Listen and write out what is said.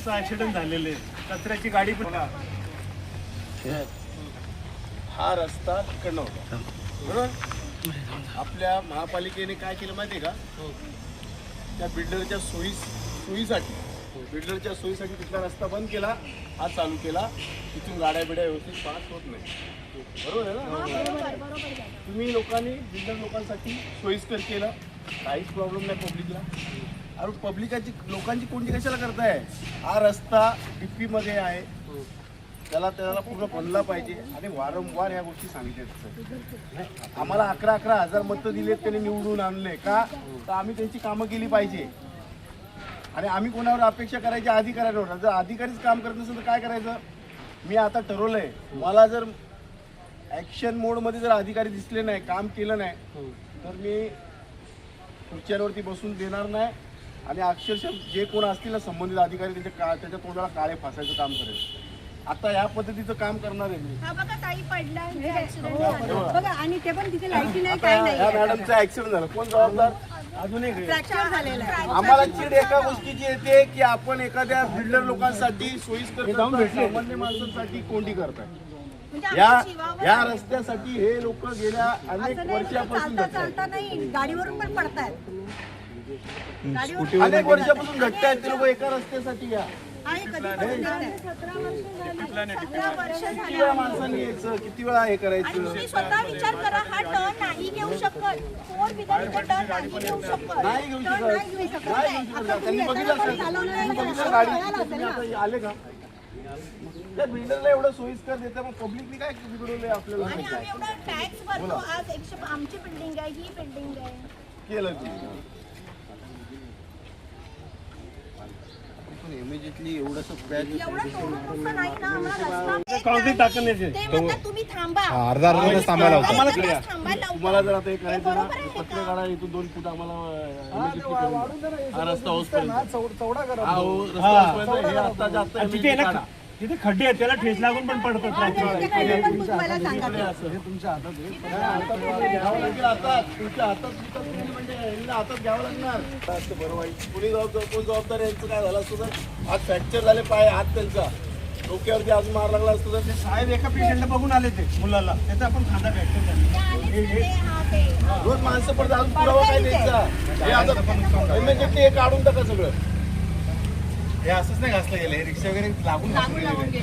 माणसाचा ऍक्सिडेंट झालेले, कचऱ्याची गाडी पण. हा रस्ता तिकडनं होता बरोबर. आपल्या महापालिकेने काय केलं माहिती आहे का, त्या बिल्डरच्या सोयीसाठी तिथला रस्ता बंद केला, हा चालू केला. तिथून गाड्या बिड्या व्यवस्थित पास होत नाही. बरोबर आहे ना. तुम्ही लोकांनी बिल्डर लोकांसाठी सोयीस्कर केलं, काहीच प्रॉब्लेम नाही पब्लिकला. अरे लोकांची कोणती कशाला करताय. हा रस्ता डिप्पीमध्ये आहे, त्याला पूर्ण बनला पाहिजे. आणि वारंवार या गोष्टी सांगितल्या. आम्हाला 11,000 मतं दिलेत, त्यांनी निवडून आणले का, तर आम्ही त्यांची कामं केली पाहिजे. आणि आम्ही कोणावर अपेक्षा करायची, अधिकाऱ्यांवर. जर अधिकारीच काम करत नसेल तर काय करायचं. मी आता ठरवलंय, मला जर ॲक्शन मोडमध्ये जर अधिकारी दिसले नाही, काम केलं नाही, तर मी खुर्च्यांवरती बसून देणार नाही. आणि अक्षरशः जे कोण असतील ना संबंधित अधिकारी, त्याच्या तोंडाला काळे फासायचं काम करेल. आता या पद्धतीचं काम करणार आहे मी. बघा ताई पडला बघा, आणि ते पण तिथे लाईटी नाही, काही नाही. या मॅडमचा ऍक्सिडेंट झाला, कोण जबाबदार. अजून एक फ्रॅक्चर झालेला आहे. आम्हाला चीड एका गोष्टीची येते की आपण एखाद्या बिल्डर लोकांसाठी सोयीस्कर सामान्य माणसांसाठी कोंडी करताय. या रस्त्यासाठी हे लोक गेल्या अनेक वर्षापासून चालता नाही, गाडीवरून पण पडतायत. अनेक वर्षापासून घटतायत ते लोक एका रस्त्यासाठी. या किती वेळा माणसांनी यायचं, किती वेळा हे करायचं. तुम्ही स्वतः विचार करा, हा टर्न नाही घेऊ शकत, 4 व्हीलर टर्न नाही घेऊ शकत, नाही घेऊ शकत. त्यांनी बघितलं गाडी आले का. त्या बिल्डरला एवढं सोयीस्कर देतं, मग पब्लिकने काय बिघडवलंय आपल्याला. आणि आम्ही एवढा टॅक्स भरतो. आज आमची बिल्डिंग आहे, ही बिल्डिंग आहे, केलं इमिजिएटली एवढंसं कॉन्क्रीट टाकण्याचे. तुम्ही थांबा, अर्धा थांबायला होतं. थांबायला. तुम्हाला जर आता हे करायचं ना, पत्र काढा इथून 2 फूट आम्हाला हा रस्ता होऊपर्यंत चौडा करा. हे आता जास्त तिथे ना, तिथे खड्डे आहेत, त्याला ठेच लागून पण पडतात. तुमच्या हातात घ्यावं लागणार. बरं वाईट कोणी कोण जबाबदार यांचं काय झालं असतं तर. आज फ्रॅक्चर झाले पाय, हात त्यांचा डोक्यावरती आज मार लागला असतो तर. ते साहेब एका पेशंटला बघून आले ते मुलाला, त्याचा आपण खांदा फ्रॅक्चर. रोज माणसं पडतात, अजून पुरावा काय द्यायचा. हे आता इमिजिएटली हे काढून टाका सगळं. हे असंच नाही घासलं गेलं, हे रिक्षा वगैरे लागून गेले.